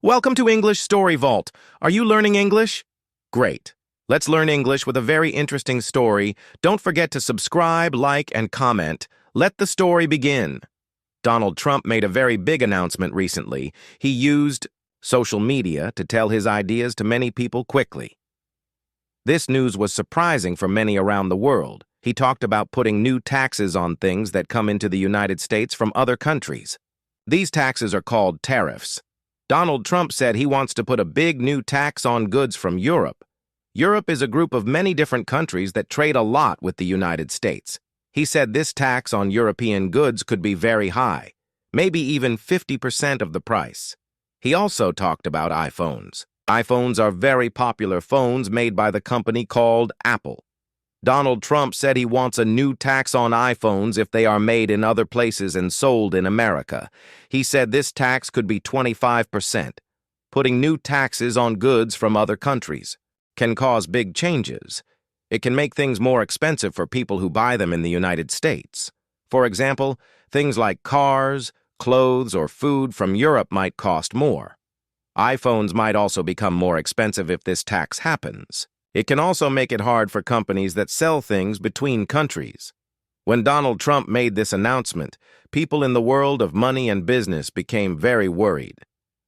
Welcome to English Story Vault. Are you learning English? Great. Let's learn English with a very interesting story. Don't forget to subscribe, like, and comment. Let the story begin. Donald Trump made a very big announcement recently. He used social media to tell his ideas to many people quickly. This news was surprising for many around the world. He talked about putting new taxes on things that come into the United States from other countries. These taxes are called tariffs. Donald Trump said he wants to put a big new tax on goods from Europe. Europe is a group of many different countries that trade a lot with the United States. He said this tax on European goods could be very high, maybe even 50% of the price. He also talked about iPhones. iPhones are very popular phones made by the company called Apple. Donald Trump said he wants a new tax on iPhones if they are made in other places and sold in America. He said this tax could be 25%. Putting new taxes on goods from other countries can cause big changes. It can make things more expensive for people who buy them in the United States. For example, things like cars, clothes, or food from Europe might cost more. iPhones might also become more expensive if this tax happens. It can also make it hard for companies that sell things between countries. When Donald Trump made this announcement, people in the world of money and business became very worried.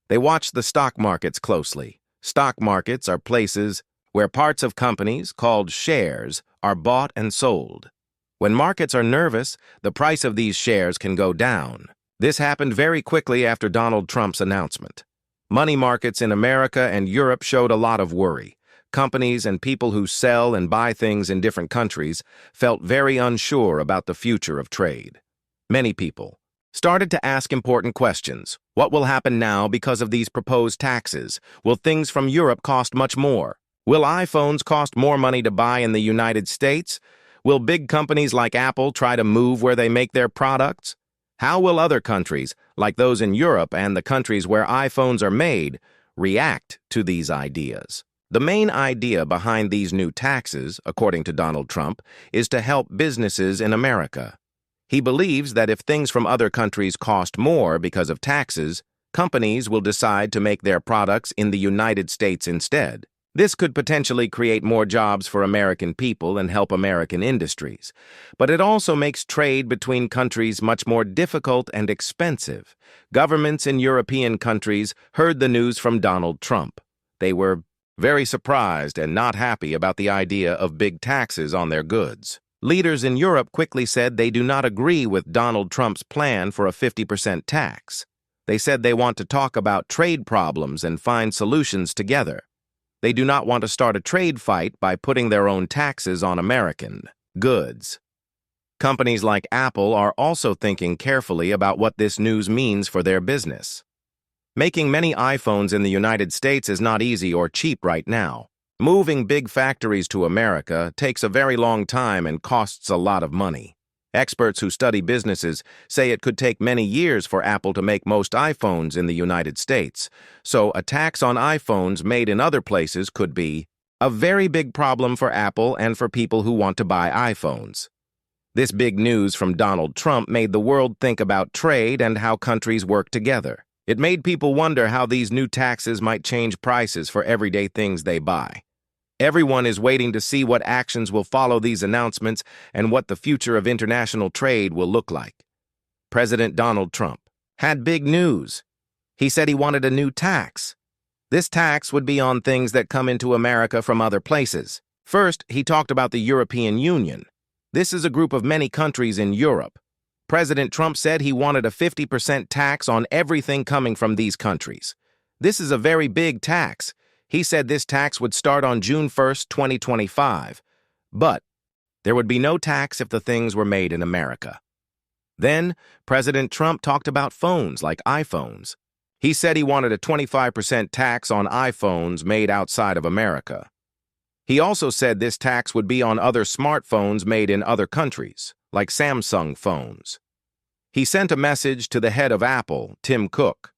They watched the stock markets closely. Stock markets are places where parts of companies, called shares, are bought and sold. When markets are nervous, the price of these shares can go down. This happened very quickly after Donald Trump's announcement. Money markets in America and Europe showed a lot of worry. Companies and people who sell and buy things in different countries felt very unsure about the future of trade. Many people started to ask important questions. What will happen now because of these proposed taxes? Will things from Europe cost much more? Will iPhones cost more money to buy in the United States? Will big companies like Apple try to move where they make their products? How will other countries, like those in Europe and the countries where iPhones are made, react to these ideas? The main idea behind these new taxes, according to Donald Trump, is to help businesses in America. He believes that if things from other countries cost more because of taxes, companies will decide to make their products in the United States instead. This could potentially create more jobs for American people and help American industries. But it also makes trade between countries much more difficult and expensive. Governments in European countries heard the news from Donald Trump. They were very surprised and not happy about the idea of big taxes on their goods. Leaders in Europe quickly said they do not agree with Donald Trump's plan for a 50% tax. They said they want to talk about trade problems and find solutions together. They do not want to start a trade fight by putting their own taxes on American goods. Companies like Apple are also thinking carefully about what this news means for their business. Making many iPhones in the United States is not easy or cheap right now. Moving big factories to America takes a very long time and costs a lot of money. Experts who study businesses say it could take many years for Apple to make most iPhones in the United States, so a tax on iPhones made in other places could be a very big problem for Apple and for people who want to buy iPhones. This big news from Donald Trump made the world think about trade and how countries work together. It made people wonder how these new taxes might change prices for everyday things they buy. Everyone is waiting to see what actions will follow these announcements and what the future of international trade will look like. President Donald Trump had big news. He said he wanted a new tax. This tax would be on things that come into America from other places. First, he talked about the European Union. This is a group of many countries in Europe. President Trump said he wanted a 50% tax on everything coming from these countries. This is a very big tax. He said this tax would start on June 1st, 2025. But there would be no tax if the things were made in America. Then, President Trump talked about phones like iPhones. He said he wanted a 25% tax on iPhones made outside of America. He also said this tax would be on other smartphones made in other countries, like Samsung phones. He sent a message to the head of Apple, Tim Cook.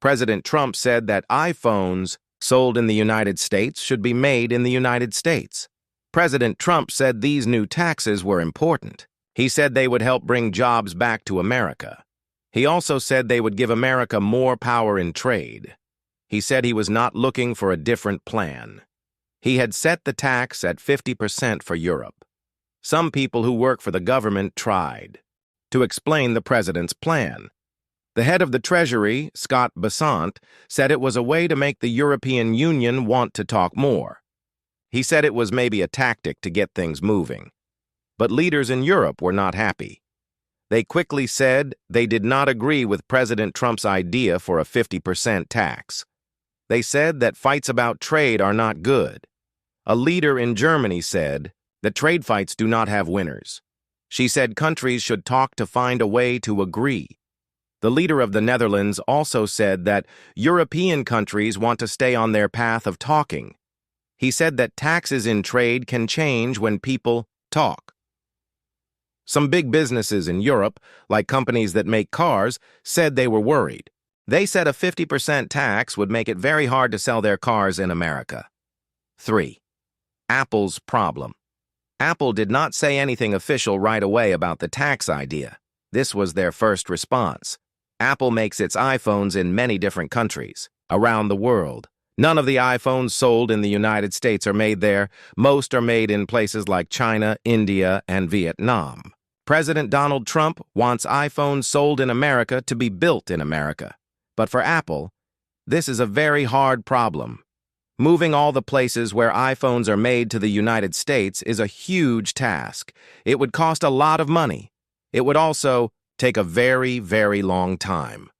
President Trump said that iPhones sold in the United States should be made in the United States. President Trump said these new taxes were important. He said they would help bring jobs back to America. He also said they would give America more power in trade. He said he was not looking for a different plan. He had set the tax at 50% for Europe. Some people who work for the government tried to explain the president's plan. The head of the Treasury, Scott Bessant, said it was a way to make the European Union want to talk more. He said it was maybe a tactic to get things moving. But leaders in Europe were not happy. They quickly said they did not agree with President Trump's idea for a 50% tax. They said that fights about trade are not good. A leader in Germany said that trade fights do not have winners. She said countries should talk to find a way to agree. The leader of the Netherlands also said that European countries want to stay on their path of talking. He said that taxes in trade can change when people talk. Some big businesses in Europe, like companies that make cars, said they were worried. They said a 50% tax would make it very hard to sell their cars in America. 3. Apple's problem. Apple did not say anything official right away about the tax idea. This was their first response. Apple makes its iPhones in many different countries around the world. None of the iPhones sold in the United States are made there. Most are made in places like China, India, and Vietnam. President Donald Trump wants iPhones sold in America to be built in America. But for Apple, this is a very hard problem. Moving all the places where iPhones are made to the United States is a huge task. It would cost a lot of money. It would also take a very, very long time.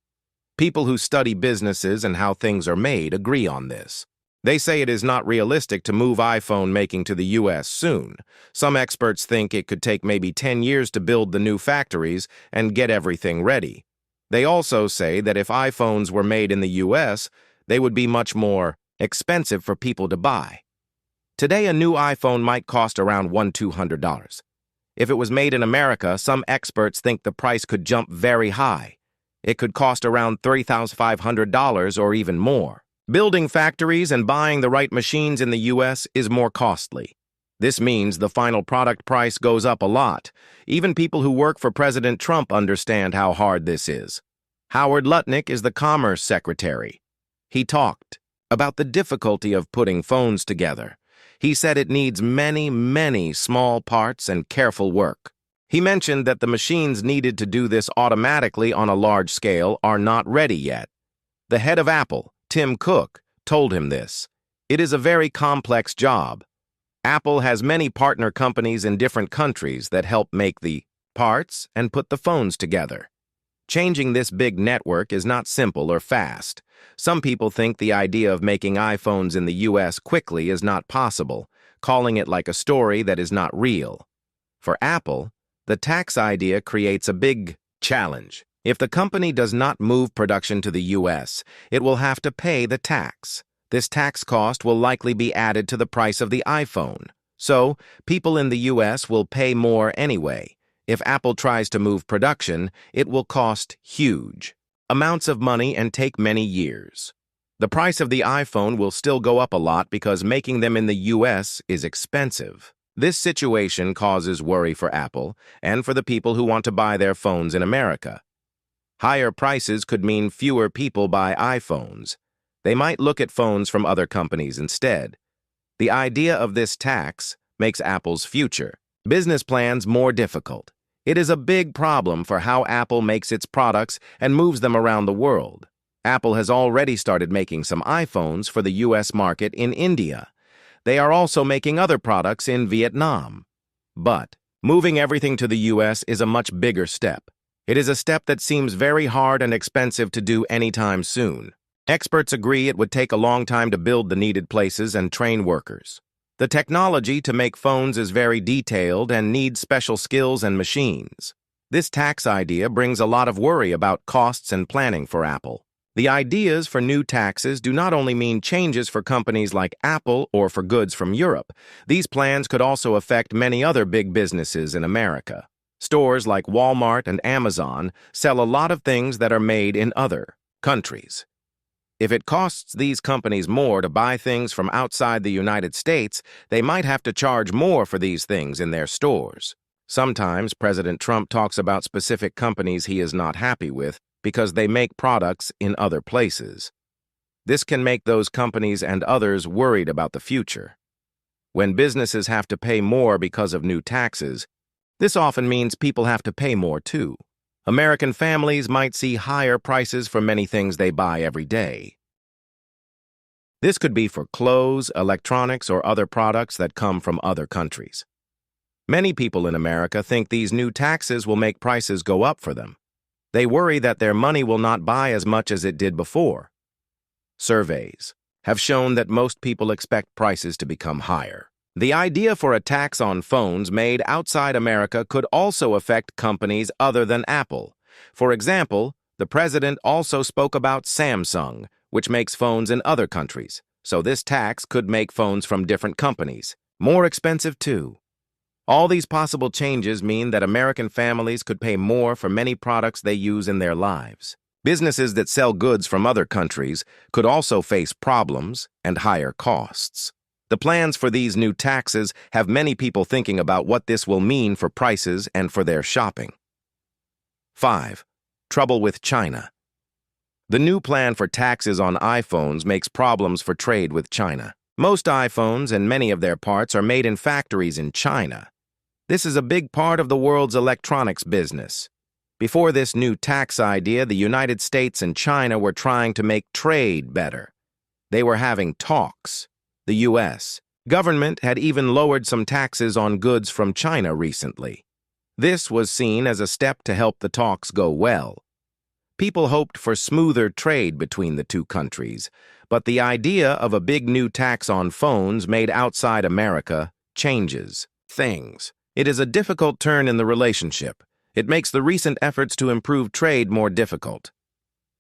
People who study businesses and how things are made agree on this. They say it is not realistic to move iPhone making to the U.S. soon. Some experts think it could take maybe 10 years to build the new factories and get everything ready. They also say that if iPhones were made in the U.S., they would be much more expensive for people to buy. Today, a new iPhone might cost around $100-200. If it was made in America, some experts think the price could jump very high. It could cost around $3,500 or even more. Building factories and buying the right machines in the U.S. is more costly. This means the final product price goes up a lot. Even people who work for President Trump understand how hard this is. Howard Lutnick is the Commerce Secretary. He talked about the difficulty of putting phones together. He said it needs many, many small parts and careful work. He mentioned that the machines needed to do this automatically on a large scale are not ready yet. The head of Apple, Tim Cook, told him this. It is a very complex job. Apple has many partner companies in different countries that help make the parts and put the phones together. Changing this big network is not simple or fast. Some people think the idea of making iPhones in the U.S. quickly is not possible, calling it like a story that is not real. For Apple, the tax idea creates a big challenge. If the company does not move production to the U.S., it will have to pay the tax. This tax cost will likely be added to the price of the iPhone. So, people in the U.S. will pay more anyway. If Apple tries to move production, it will cost huge amounts of money and take many years. The price of the iPhone will still go up a lot because making them in the U.S. is expensive. This situation causes worry for Apple and for the people who want to buy their phones in America. Higher prices could mean fewer people buy iPhones. They might look at phones from other companies instead. The idea of this tax makes Apple's future business plans more difficult. It is a big problem for how Apple makes its products and moves them around the world. Apple has already started making some iPhones for the U.S. market in India. They are also making other products in Vietnam. But moving everything to the U.S. is a much bigger step. It is a step that seems very hard and expensive to do anytime soon. Experts agree it would take a long time to build the needed places and train workers. The technology to make phones is very detailed and needs special skills and machines. This tax idea brings a lot of worry about costs and planning for Apple. The ideas for new taxes do not only mean changes for companies like Apple or for goods from Europe. These plans could also affect many other big businesses in America. Stores like Walmart and Amazon sell a lot of things that are made in other countries. If it costs these companies more to buy things from outside the United States, they might have to charge more for these things in their stores. Sometimes President Trump talks about specific companies he is not happy with because they make products in other places. This can make those companies and others worried about the future. When businesses have to pay more because of new taxes, this often means people have to pay more too. American families might see higher prices for many things they buy every day. This could be for clothes, electronics, or other products that come from other countries. Many people in America think these new taxes will make prices go up for them. They worry that their money will not buy as much as it did before. Surveys have shown that most people expect prices to become higher. The idea for a tax on phones made outside America could also affect companies other than Apple. For example, the president also spoke about Samsung, which makes phones in other countries, so this tax could make phones from different companies more expensive too. All these possible changes mean that American families could pay more for many products they use in their lives. Businesses that sell goods from other countries could also face problems and higher costs. The plans for these new taxes have many people thinking about what this will mean for prices and for their shopping. 5. Trouble with China. The new plan for taxes on iPhones makes problems for trade with China. Most iPhones and many of their parts are made in factories in China. This is a big part of the world's electronics business. Before this new tax idea, the United States and China were trying to make trade better. They were having talks. The U.S. government had even lowered some taxes on goods from China recently. This was seen as a step to help the talks go well. People hoped for smoother trade between the two countries, but the idea of a big new tax on phones made outside America changes things. It is a difficult turn in the relationship. It makes the recent efforts to improve trade more difficult.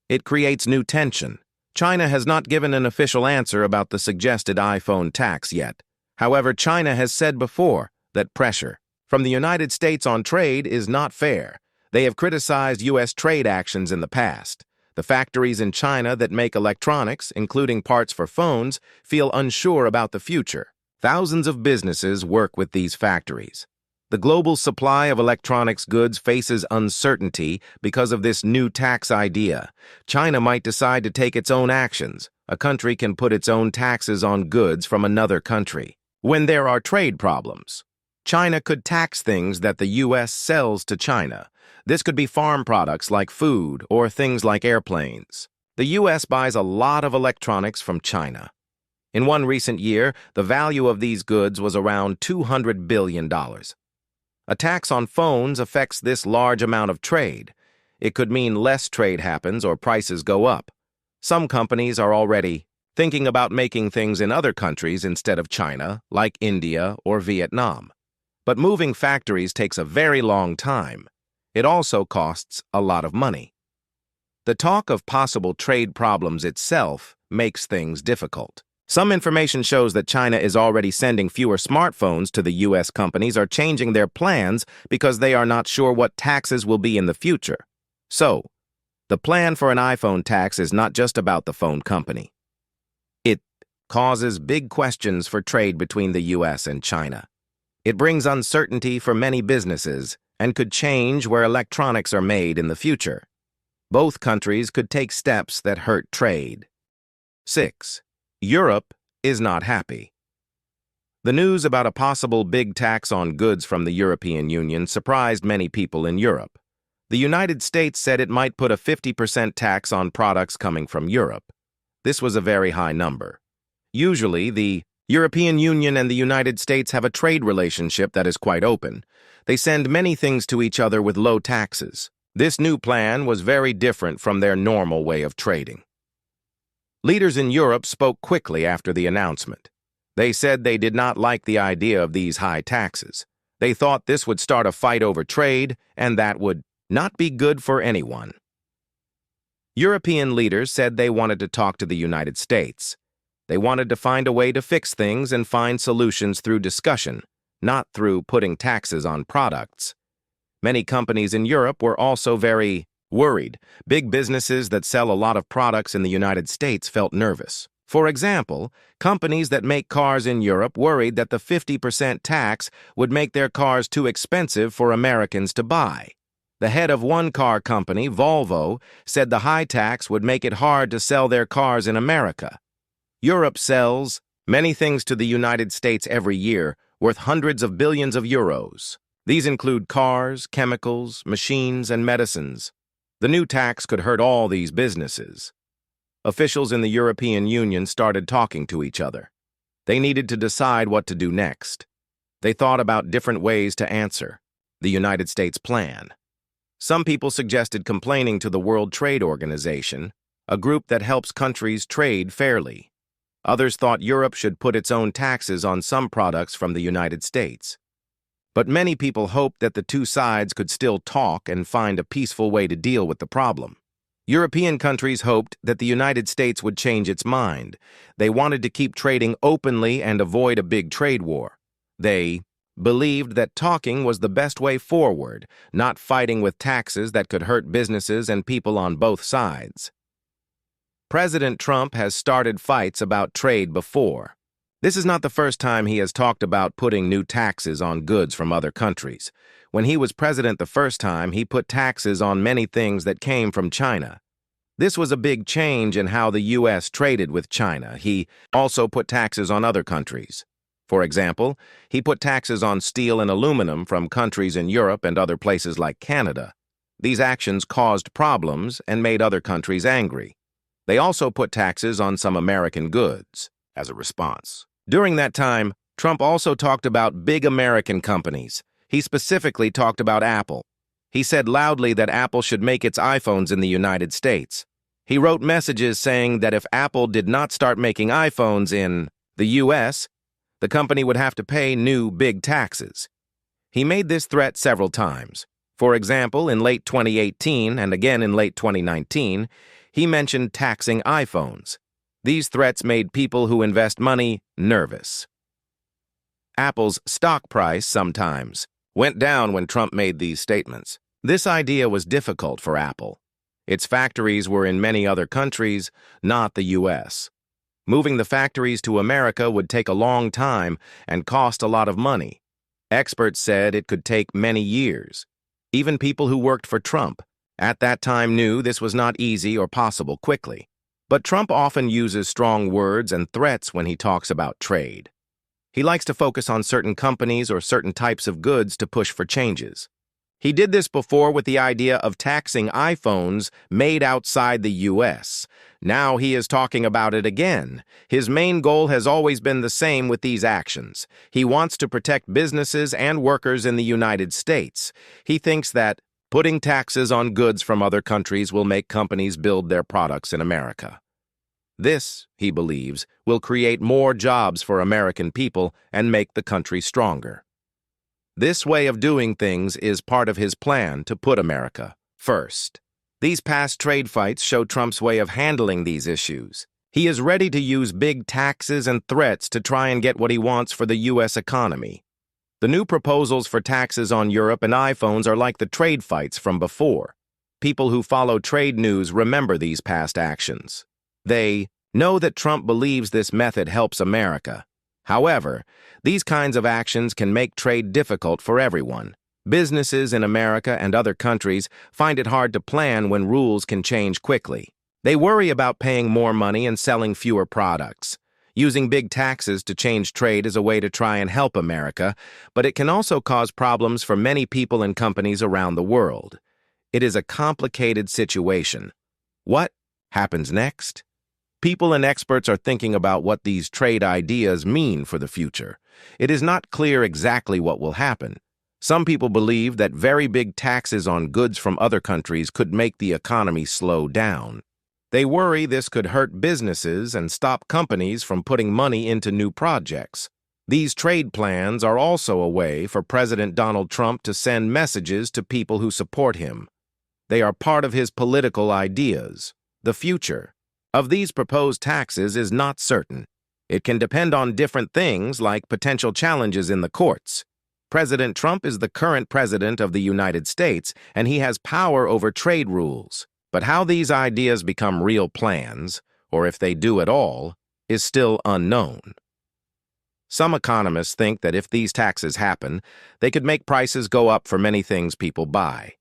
It creates new tension. China has not given an official answer about the suggested iPhone tax yet. However, China has said before that pressure from the United States on trade is not fair. They have criticized U.S. trade actions in the past. The factories in China that make electronics, including parts for phones, feel unsure about the future. Thousands of businesses work with these factories. The global supply of electronics goods faces uncertainty because of this new tax idea. China might decide to take its own actions. A country can put its own taxes on goods from another country. When there are trade problems, China could tax things that the U.S. sells to China. This could be farm products like food or things like airplanes. The U.S. buys a lot of electronics from China. In one recent year, the value of these goods was around $200 billion. A tax on phones affects this large amount of trade. It could mean less trade happens or prices go up. Some companies are already thinking about making things in other countries instead of China, like India or Vietnam. But moving factories takes a very long time. It also costs a lot of money. The talk of possible trade problems itself makes things difficult. Some information shows that China is already sending fewer smartphones to the U.S. Companies are changing their plans because they are not sure what taxes will be in the future. So, the plan for an iPhone tax is not just about the phone company. It causes big questions for trade between the U.S. and China. It brings uncertainty for many businesses and could change where electronics are made in the future. Both countries could take steps that hurt trade. 6. Europe is not happy. The news about a possible big tax on goods from the European Union surprised many people in Europe. The United States said it might put a 50% tax on products coming from Europe. This was a very high number. Usually, the European Union and the United States have a trade relationship that is quite open. They send many things to each other with low taxes. This new plan was very different from their normal way of trading. Leaders in Europe spoke quickly after the announcement. They said they did not like the idea of these high taxes. They thought this would start a fight over trade, and that would not be good for anyone. European leaders said they wanted to talk to the United States. They wanted to find a way to fix things and find solutions through discussion, not through putting taxes on products. Many companies in Europe were also very worried. Big businesses that sell a lot of products in the United States felt nervous. For example, companies that make cars in Europe worried that the 50% tax would make their cars too expensive for Americans to buy. The head of one car company, Volvo, said the high tax would make it hard to sell their cars in America. Europe sells many things to the United States every year, worth hundreds of billions of euros. These include cars, chemicals, machines, and medicines. The new tax could hurt all these businesses. Officials in the European Union started talking to each other. They needed to decide what to do next. They thought about different ways to answer the United States plan. Some people suggested complaining to the World Trade Organization, a group that helps countries trade fairly. Others thought Europe should put its own taxes on some products from the United States. But many people hoped that the two sides could still talk and find a peaceful way to deal with the problem. European countries hoped that the United States would change its mind. They wanted to keep trading openly and avoid a big trade war. They believed that talking was the best way forward, not fighting with taxes that could hurt businesses and people on both sides. President Trump has started fights about trade before. This is not the first time he has talked about putting new taxes on goods from other countries. When he was president the first time, he put taxes on many things that came from China. This was a big change in how the U.S. traded with China. He also put taxes on other countries. For example, he put taxes on steel and aluminum from countries in Europe and other places like Canada. These actions caused problems and made other countries angry. They also put taxes on some American goods as a response. During that time, Trump also talked about big American companies. He specifically talked about Apple. He said loudly that Apple should make its iPhones in the United States. He wrote messages saying that if Apple did not start making iPhones in the U.S., the company would have to pay new big taxes. He made this threat several times. For example, in late 2018 and again in late 2019, he mentioned taxing iPhones. These threats made people who invest money nervous. Apple's stock price sometimes went down when Trump made these statements. This idea was difficult for Apple. Its factories were in many other countries, not the U.S. Moving the factories to America would take a long time and cost a lot of money. Experts said it could take many years. Even people who worked for Trump at that time knew this was not easy or possible quickly. But Trump often uses strong words and threats when he talks about trade. He likes to focus on certain companies or certain types of goods to push for changes. He did this before with the idea of taxing iPhones made outside the U.S. Now he is talking about it again. His main goal has always been the same with these actions. He wants to protect businesses and workers in the United States. He thinks that putting taxes on goods from other countries will make companies build their products in America. This, he believes, will create more jobs for American people and make the country stronger. This way of doing things is part of his plan to put America first. These past trade fights show Trump's way of handling these issues. He is ready to use big taxes and threats to try and get what he wants for the U.S. economy. The new proposals for taxes on Europe and iPhones are like the trade fights from before. People who follow trade news remember these past actions. They know that Trump believes this method helps America. However, these kinds of actions can make trade difficult for everyone. Businesses in America and other countries find it hard to plan when rules can change quickly. They worry about paying more money and selling fewer products. Using big taxes to change trade is a way to try and help America, but it can also cause problems for many people and companies around the world. It is a complicated situation. What happens next? People and experts are thinking about what these trade ideas mean for the future. It is not clear exactly what will happen. Some people believe that very big taxes on goods from other countries could make the economy slow down. They worry this could hurt businesses and stop companies from putting money into new projects. These trade plans are also a way for President Donald Trump to send messages to people who support him. They are part of his political ideas. The future of these proposed taxes is not certain. It can depend on different things like potential challenges in the courts. President Trump is the current president of the United States, and he has power over trade rules. But how these ideas become real plans, or if they do at all, is still unknown. Some economists think that if these taxes happen, they could make prices go up for many things people buy.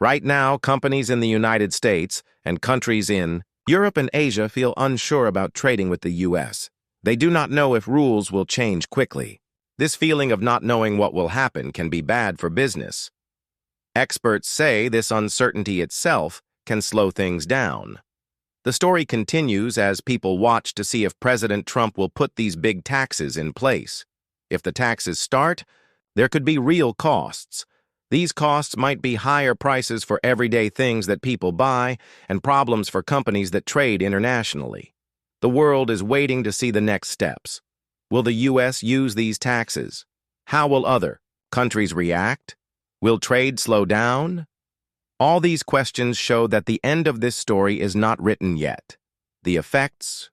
Right now, companies in the United States and countries in Europe and Asia feel unsure about trading with the U.S. They do not know if rules will change quickly. This feeling of not knowing what will happen can be bad for business. Experts say this uncertainty itself can slow things down. The story continues as people watch to see if President Trump will put these big taxes in place. If the taxes start, there could be real costs. These costs might be higher prices for everyday things that people buy and problems for companies that trade internationally. The world is waiting to see the next steps. Will the U.S. use these taxes? How will other countries react? Will trade slow down? All these questions show that the end of this story is not written yet. The effects,